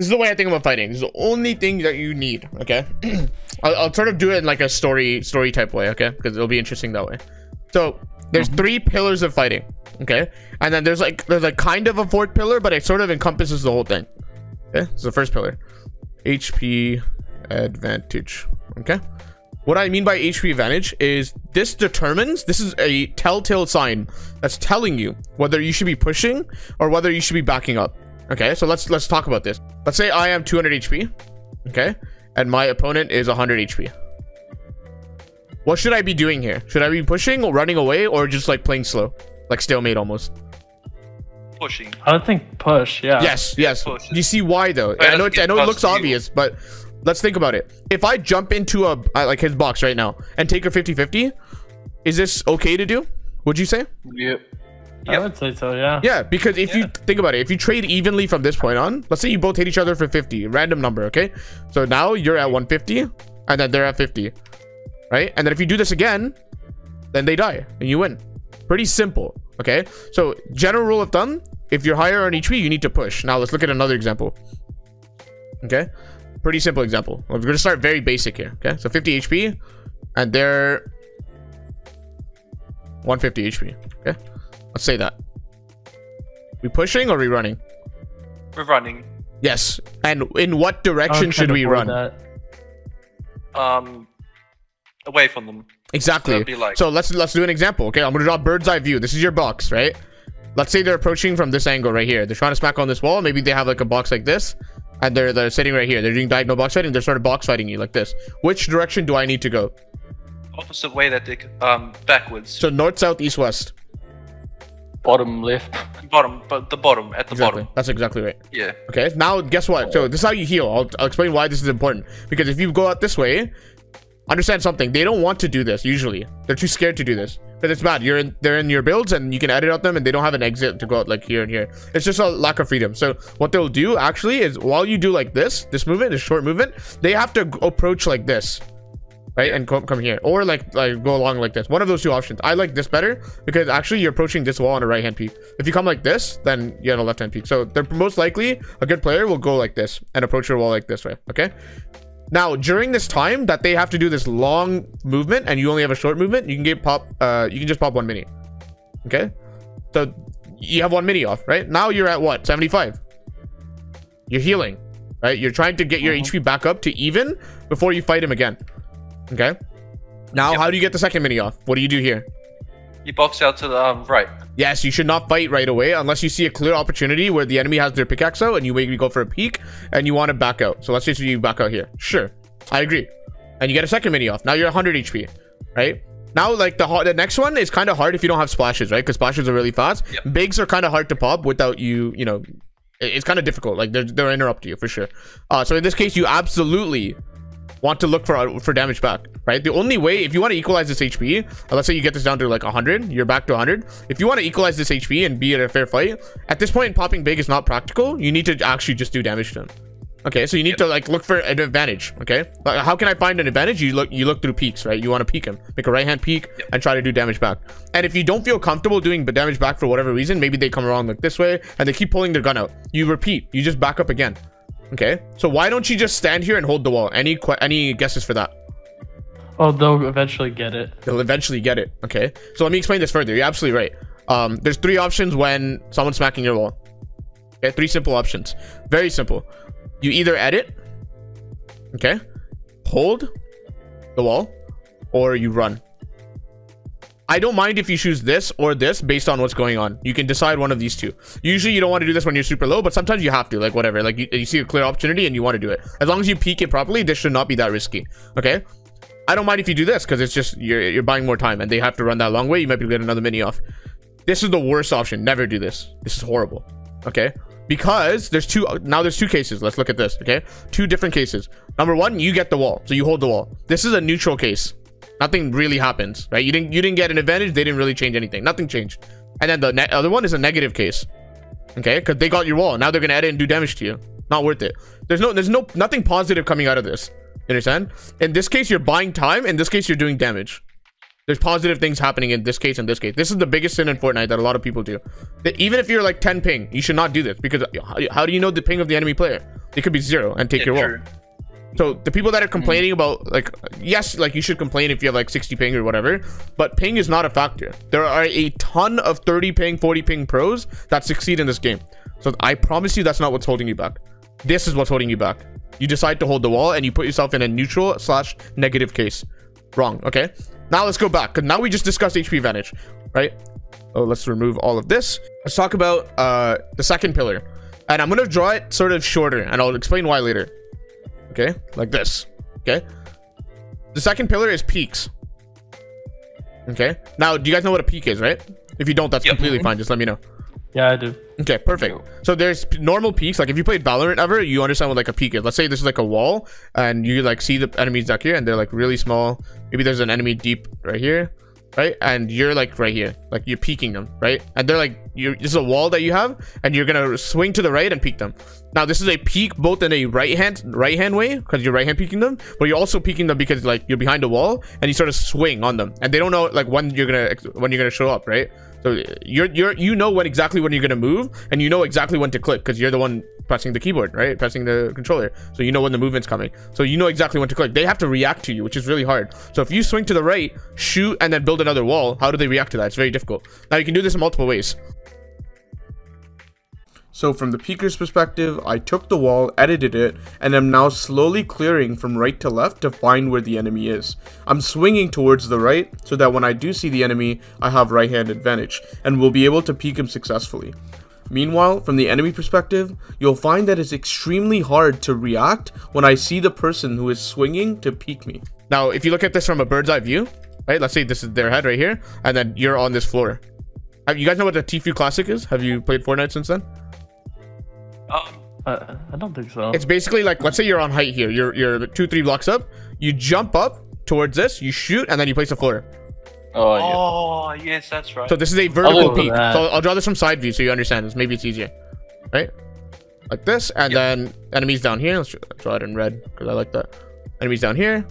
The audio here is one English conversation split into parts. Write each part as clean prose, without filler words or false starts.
This is the way I think about fighting. This is the only thing that you need. Okay. I'll sort of do it in like a story type way. Okay, because it'll be interesting that way. So there's 3 pillars of fighting. Okay, and then there's like kind of a 4th pillar, but it sort of encompasses the whole thing. Okay, so the first pillar, HP advantage. Okay, what I mean by HP advantage is this is a telltale sign that's telling you whether you should be pushing or whether you should be backing up. Okay, so let's talk about this. Let's say I am 200 HP, okay, and my opponent is 100 HP. What should I be doing here? Should I be pushing or running away, or just like playing slow, like stalemate almost? Pushing. I would think push. Yeah. Yes. Push. You see why though? I know it looks obvious, but let's think about it. If I jump into a like his box right now and take a 50-50, is this okay to do? Would you say? Yep. I would say so. Yeah. Yeah, because if you think about it, if you trade evenly from this point on, let's say you both hit each other for 50, random number, okay? So now you're at 150 and then they're at 50, right? And then if you do this again, then they die and you win. Pretty simple, okay? So general rule of thumb, if you're higher on HP, you need to push. Now let's look at another example. Okay, pretty simple example. We're gonna start very basic here. Okay, so 50 HP and they're 150 HP. Okay, let's say that. We pushing or we running? We're running. Yes. And in what direction should we run? That. Away from them. Exactly. So let's do an example. Okay, I'm gonna draw bird's eye view. This is your box, right? Let's say they're approaching from this angle right here. They're trying to smack on this wall. Maybe they have like a box like this, and they're sitting right here. They're doing diagonal box fighting. They're sort of box fighting you like this. Which direction do I need to go? Opposite way that they backwards. So north, south, east, west. Bottom left. Bottom, but the bottom at the bottom. That's exactly right. Yeah. Okay. Now guess what? So this is how you heal. I'll explain why this is important. Because if you go out this way, understand something. They don't want to do this usually. They're too scared to do this. Because it's bad. They're in your builds and you can edit out them and they don't have an exit to go out like here and here. It's just a lack of freedom. So what they'll do actually is while you do like this movement, this short movement, they have to approach like this, right? And come here, or like go along like this. One of those two options. I like this better because actually you're approaching this wall on a right hand peak. If you come like this, then you're on a left hand peak. So they're most likely a good player will go like this and approach your wall like this way. Okay. Now, during this time that they have to do this long movement and you only have a short movement, you can you can just pop 1 mini. Okay? So you have 1 mini off, right? Now you're at what? 75. You're healing, right? You're trying to get your HP back up to even before you fight him again. Okay? Now, how do you get the second mini off? What do you do here? You box out to the right. Yes, you should not fight right away unless you see a clear opportunity where the enemy has their pickaxe out and you maybe go for a peek and you want to back out. So let's say you back out here. Sure, I agree. And you get a second mini off. Now you're 100 HP, right? Now, like the next one is kind of hard if you don't have splashes, right? Because splashes are really fast. Yep. Bigs are kind of hard to pop without you know, it's kind of difficult. Like they'll interrupt you for sure. So in this case, you absolutely want to look for damage back, right? The only way, if you want to equalize this HP, let's say you get this down to like 100, you're back to 100. If you want to equalize this HP and be at a fair fight, at this point, popping big is not practical. You need to actually just do damage to him. Okay, so you need to like look for an advantage. Okay, like, how can I find an advantage? You look through peaks, right? You want to peek him, make a right hand peek and try to do damage back. And if you don't feel comfortable doing damage back for whatever reason, maybe they come around like this way and they keep pulling their gun out. You repeat, you just back up again. Okay, so why don't you just stand here and hold the wall? Any guesses for that? Oh, they'll eventually get it. They'll eventually get it. Okay, so let me explain this further. You're absolutely right. There's 3 options when someone's smacking your wall. Okay, 3 simple options. Very simple. You either edit, okay, hold the wall, or you run. I don't mind if you choose this or this based on what's going on. You can decide one of these two. Usually you don't want to do this when you're super low, but sometimes you have to, like whatever. Like you see a clear opportunity and you want to do it. As long as you peek it properly, this should not be that risky. Okay? I don't mind if you do this because it's just you're buying more time and they have to run that long way. You might be getting another mini off. This is the worst option. Never do this. This is horrible. Okay? Because there's two cases. Let's look at this. Okay? 2 different cases. Number 1, you get the wall. So you hold the wall. This is a neutral case. Nothing really happens, right? You didn't get an advantage. They didn't really change anything. Nothing changed. And then the other one is a negative case. Okay, because they got your wall. Now they're gonna edit and do damage to you. Not worth it. There's nothing positive coming out of this. You understand? In this case, you're buying time. In this case, you're doing damage. There's positive things happening in this case and this case. This is the biggest sin in Fortnite that a lot of people do. That even if you're like 10 ping, you should not do this, because how do you know the ping of the enemy player? It could be 0 and take your wall. So the people that are complaining about, like, yes, like, you should complain if you have like 60 ping or whatever, but ping is not a factor. There are a ton of 30 ping, 40 ping pros that succeed in this game. So I promise you that's not what's holding you back. This is what's holding you back. You decide to hold the wall and you put yourself in a neutral / negative case. Wrong. Okay, now let's go back, because now we just discussed HP advantage, right? Oh, let's remove all of this. Let's talk about the second pillar, and I'm gonna draw it sort of shorter, and I'll explain why later. Okay, like this. Okay, the second pillar is peaks. Okay, now do you guys know what a peak is, right? If you don't, that's completely fine. Just let me know. Yeah, I do. Okay, perfect. So there's normal peaks. Like if you played Valorant ever, you understand what like a peak is. Let's say this is like a wall, and you like see the enemies back here, and they're like really small. Maybe there's an enemy deep right here, right? And you're like right here, like you're peeking them, right? And they're like, this is a wall that you have, and you're gonna swing to the right and peek them. Now this is a peek both in a right hand way, because you're right hand peeking them, but you're also peeking them because like you're behind a wall and you sort of swing on them, and they don't know like when you're gonna show up, right? So you know exactly when you're gonna move, and you know exactly when to click, because you're the one pressing the keyboard, right? Pressing the controller, so you know when the movement's coming. So you know exactly when to click. They have to react to you, which is really hard. So if you swing to the right, shoot, and then build another wall, how do they react to that? It's very difficult. Now you can do this in multiple ways. So from the peeker's perspective, I took the wall, edited it, and am now slowly clearing from right to left to find where the enemy is. I'm swinging towards the right so that when I do see the enemy, I have right hand advantage and will be able to peek him successfully. Meanwhile, from the enemy perspective, you'll find that it's extremely hard to react when I see the person who is swinging to peek me. Now, if you look at this from a bird's eye view, right? Let's say this is their head right here, and then you're on this floor. You guys know what the Tfue Classic is? Have you played Fortnite since then? I don't think so. It's basically like, let's say you're on height here. You're 2-3 blocks up. You jump up towards this, you shoot, and then you place a floor. Oh, yeah. Oh, yes, that's right. So this is a vertical peak. that. So I'll draw this from side view so you understand this. Maybe it's easier, right? Like this, and then enemies down here. Let's draw it in red because I like that. Enemies down here,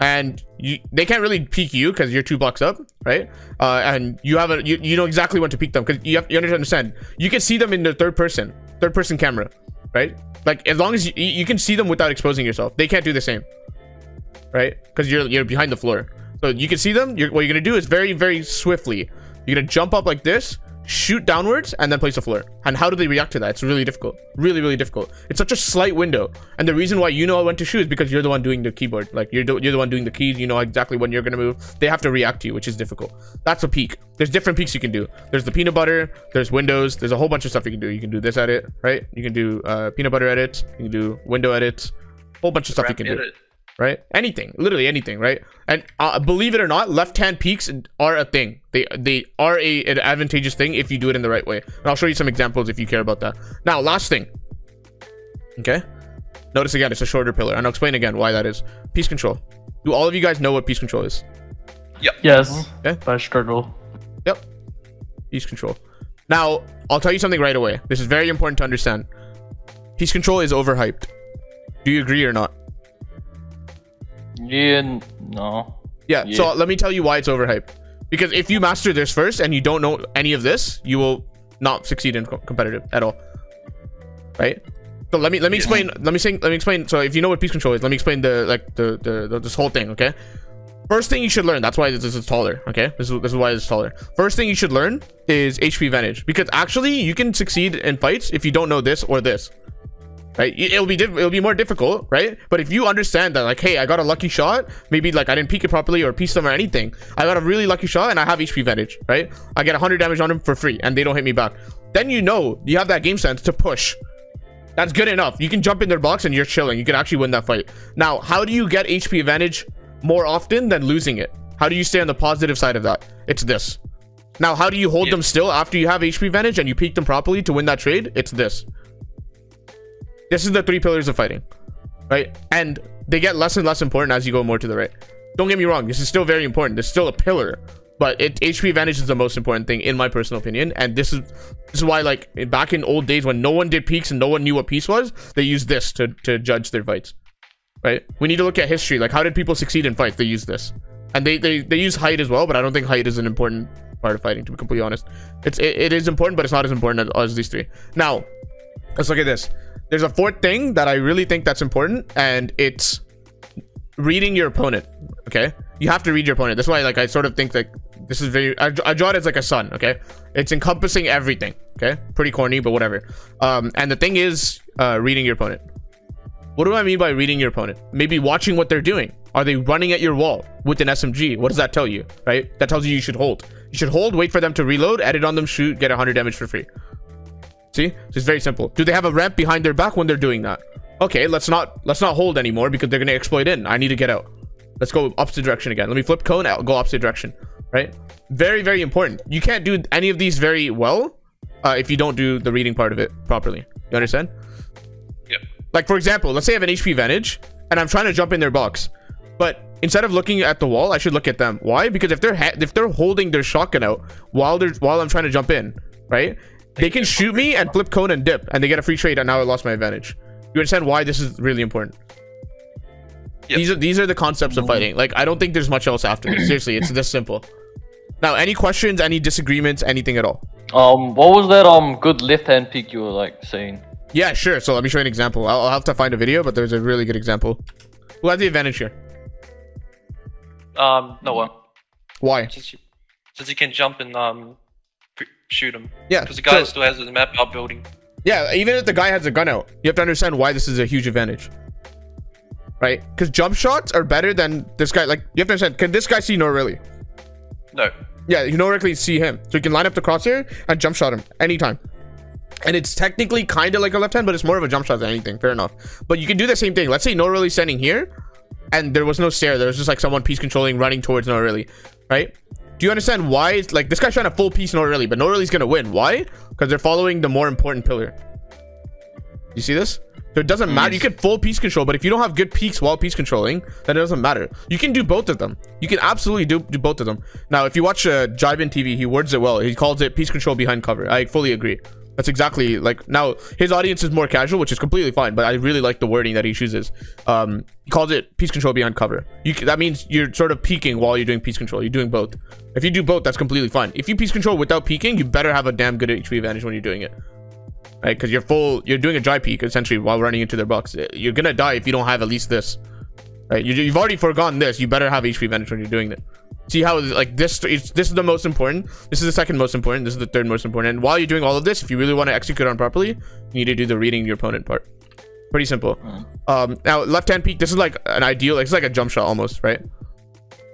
and they can't really peek you because you're 2 blocks up, right? And you have you know exactly when to peek them, because you understand. You can see them in the third person camera, right? Like as long as you can see them without exposing yourself. They can't do the same, right? Because you're behind the floor. So you can see them. What you're gonna do is very, very swiftly, you're gonna jump up like this, shoot downwards, and then place a floor. And how do they react to that? It's really difficult. Really, really difficult. It's such a slight window, and the reason why you know when to shoot is because you're the one doing the keyboard. Like you're the one doing the keys. You know exactly when you're gonna move. They have to react to you, which is difficult. That's a peak. There's different peaks you can do. There's the peanut butter, there's windows, there's a whole bunch of stuff you can do. You can do this edit, right? You can do peanut butter edits, you can do window edits, whole bunch of stuff you can do, right? Anything, literally anything, right? And believe it or not, left hand peaks are a thing. They are an advantageous thing if you do it in the right way, and I'll show you some examples if you care about that. Now, last thing, okay, notice again, it's a shorter pillar, and I'll explain again why that is. Piece control. Do all of you guys know what piece control is? Yep. Yes, Okay. but I struggle. Yep. Piece control. Now, I'll tell you something right away. This is very important to understand. Piece control is overhyped. Do you agree or not? Yeah, no. Yeah, Yeah. so let me tell you why it's overhyped. Because if you master this first and you don't know any of this, you will not succeed in competitive at all. Right? So let me explain. Let me explain. So if you know what piece control is, let me explain this whole thing, okay? First thing you should learn, that's why this is taller, okay? This is why it's taller. First thing you should learn is HP advantage, because actually you can succeed in fights if you don't know this or this. Right, it'll be more difficult, right? But if you understand that, like, hey, I got a lucky shot, maybe like I didn't peek it properly or piece them or anything, I got a really lucky shot and I have HP advantage, right? I get 100 damage on them for free and they don't hit me back. Then you know you have that game sense to push. That's good enough. You can jump in their box and you're chilling. You can actually win that fight. Now, how do you get HP advantage more often than losing it? How do you stay on the positive side of that? It's this. Now, how do you hold them still after you have HP advantage and you peek them properly to win that trade? It's this. This is the 3 pillars of fighting, right? And they get less and less important as you go more to the right. Don't get me wrong, this is still very important. It's still a pillar, but HP advantage is the most important thing in my personal opinion. And this is why, like, back in old days when no one did peaks and no one knew what piece was, they used this to judge their fights, right? We need to look at history. Like, how did people succeed in fights? They use this. And they use height as well, but I don't think height is an important part of fighting, to be completely honest. It is important, but it's not as important as these three. Now, let's look at this. There's a fourth thing that I really think that's important, and it's reading your opponent. Okay, you have to read your opponent. That's why, like, I sort of think like this is very, I draw it as like a sun. Okay, it's encompassing everything. Okay, pretty corny, but whatever. And the thing is reading your opponent. What do I mean by reading your opponent? Maybe watching what they're doing. Are they running at your wall with an SMG? What does that tell you, right? That tells you should hold. You should hold, wait for them to reload, edit on them, shoot, get 100 damage for free. See, it's very simple. Do they have a ramp behind their back when they're doing that? Okay, let's not hold anymore because they're gonna exploit in. I need to get out. Let's go opposite direction again. Let me flip cone out, go opposite direction, right? Very, very important. You can't do any of these very well if you don't do the reading part of it properly. You understand? Yep. Like, for example, let's say I have an HP advantage and I'm trying to jump in their box, but instead of looking at the wall, I should look at them. Why? Because if they're holding their shotgun out while I'm trying to jump in, right? They can shoot me and flip cone and dip, and they get a free trade, and now I lost my advantage. You understand why this is really important? Yep. These are the concepts of fighting. Like, I don't think there's much else after this. Seriously, it's this simple. Now, any questions, any disagreements, anything at all? What was that good left hand peek you were like saying? Yeah, sure. So let me show you an example. I'll have to find a video, but there's a really good example. Who has the advantage here? No one. Why? Since you can jump and shoot him. Yeah. Because the guy still has his map out building. Yeah, even if the guy has a gun out, you have to understand why this is a huge advantage. Right? Because jump shots are better than this guy. Like, you have to understand, can this guy see Norrilly? No. Yeah, you can directly see him. So you can line up the crosshair and jump shot him anytime. And it's technically kind of like a left hand, but it's more of a jump shot than anything. Fair enough. But you can do the same thing. Let's say Norrilly's standing here, and there was no stair. There was just like someone piece controlling, running towards Norrilly, right? Do you understand why? It's like this guy's trying to full piece Norrilly, but Norrilly's gonna win. Why? Because they're following the more important pillar. You see this? So it doesn't matter. You can full piece control, but if you don't have good peaks while piece controlling, then it doesn't matter. You can do both of them. You can absolutely do both of them. Now, if you watch Jibin TV, he words it well. He calls it piece control behind cover. I fully agree. That's exactly like, now his audience is more casual, which is completely fine, but I really like the wording that he chooses. He calls it piece control behind cover. That means you're sort of peeking while you're doing piece control. You're doing both. If you do both, that's completely fine. If you piece control without peeking, you better have a damn good HP advantage when you're doing it, right? Because you're doing a dry peek essentially while running into their box. You're gonna die if you don't have at least this, right? You've already forgotten this. You better have HP advantage when you're doing it. See how, like, this is the most important, this is the second most important, this is the third most important. And while you're doing all of this, if you really want to execute on properly, you need to do the reading your opponent part. Pretty simple. Now left hand peek, this is like an ideal, it's like a jump shot almost, right?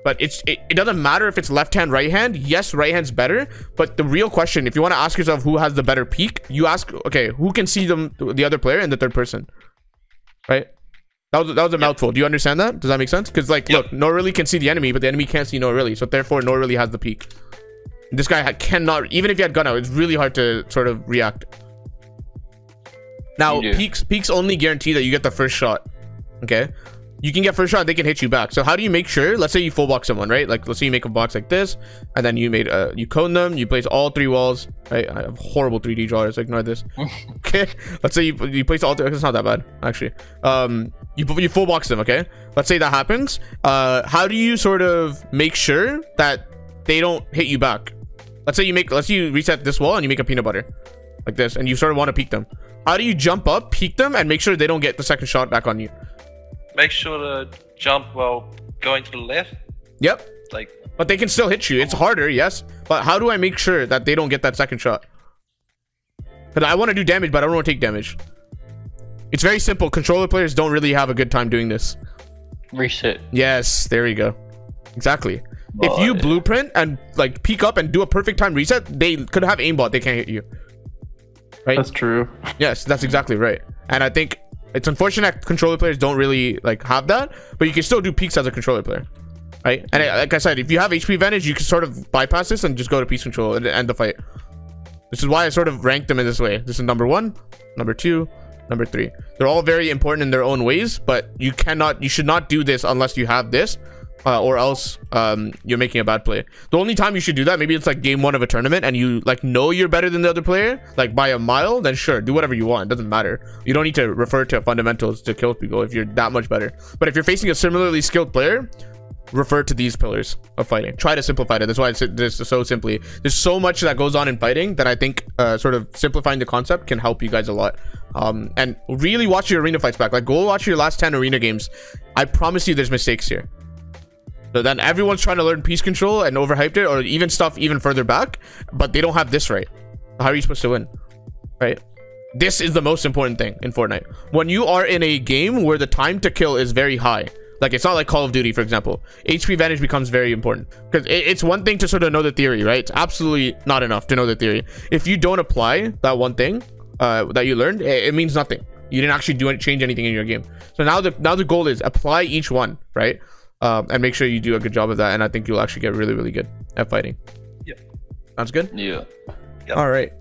But it doesn't matter if it's left hand, right hand. Yes, right hand's better, but the real question, if you want to ask yourself who has the better peek, you ask, okay, who can see the other player and the third person, right? That was a mouthful. Do you understand that? Does that make sense? Because, like, look, Norrilly can see the enemy, but the enemy can't see Norrilly. So therefore, Norrilly has the peek. This guy cannot, even if he had gun out, it's really hard to sort of react. Now, peeks only guarantee that you get the first shot. Okay? You can get first shot, they can hit you back. So how do you make sure? Let's say you full box someone, right? Like, let's say you make a box like this, and then you cone them, you place all three walls, right? I have horrible 3D drawers, ignore this. Okay, let's say you place all three. It's not that bad, actually. You full box them, okay? Let's say that happens. How do you sort of make sure that they don't hit you back? Let's say you reset this wall and you make a peanut butter like this, and you sort of want to peek them. How do you jump up, peek them, and make sure they don't get the second shot back on you? Make sure to jump while going to the left. Yep. Like, but they can still hit you. It's harder, yes. But how do I make sure that they don't get that second shot? Because I want to do damage, but I don't want to take damage. It's very simple. Controller players don't really have a good time doing this. Reset. Yes, there you go. Exactly. If you blueprint and like peek up and do a perfect time reset, they could have aimbot. They can't hit you. Right? That's true. Yes, that's exactly right. And I think it's unfortunate controller players don't really like have that, but you can still do peeks as a controller player, right? And like I said, if you have HP advantage, you can sort of bypass this and just go to piece control and end the fight. This is why I sort of ranked them in this way. This is number 1, number 2, number 3. They're all very important in their own ways, but you should not do this unless you have this, or else you're making a bad play. The only time you should do that, maybe it's like game 1 of a tournament and you like know you're better than the other player, like by a mile, then sure, do whatever you want. It doesn't matter. You don't need to refer to fundamentals to kill people if you're that much better. But if you're facing a similarly skilled player, refer to these pillars of fighting. Try to simplify it. That's why it's this so simply. There's so much that goes on in fighting that I think sort of simplifying the concept can help you guys a lot. And really watch your arena fights back. Like, go watch your last 10 arena games. I promise you there's mistakes here. So then everyone's trying to learn piece control and overhyped it, or even stuff even further back, but they don't have this right. How are you supposed to win? Right? This is the most important thing in Fortnite. When you are in a game where the time to kill is very high, like it's not like Call of Duty, for example, HP advantage becomes very important, because it's one thing to sort of know the theory, right? It's absolutely not enough to know the theory. If you don't apply that one thing that you learned, it means nothing. You didn't actually change anything in your game. So now the goal is apply each one, right? And make sure you do a good job of that, and I think you'll actually get really, really good at fighting. Yep. Sounds good? Yeah. All right.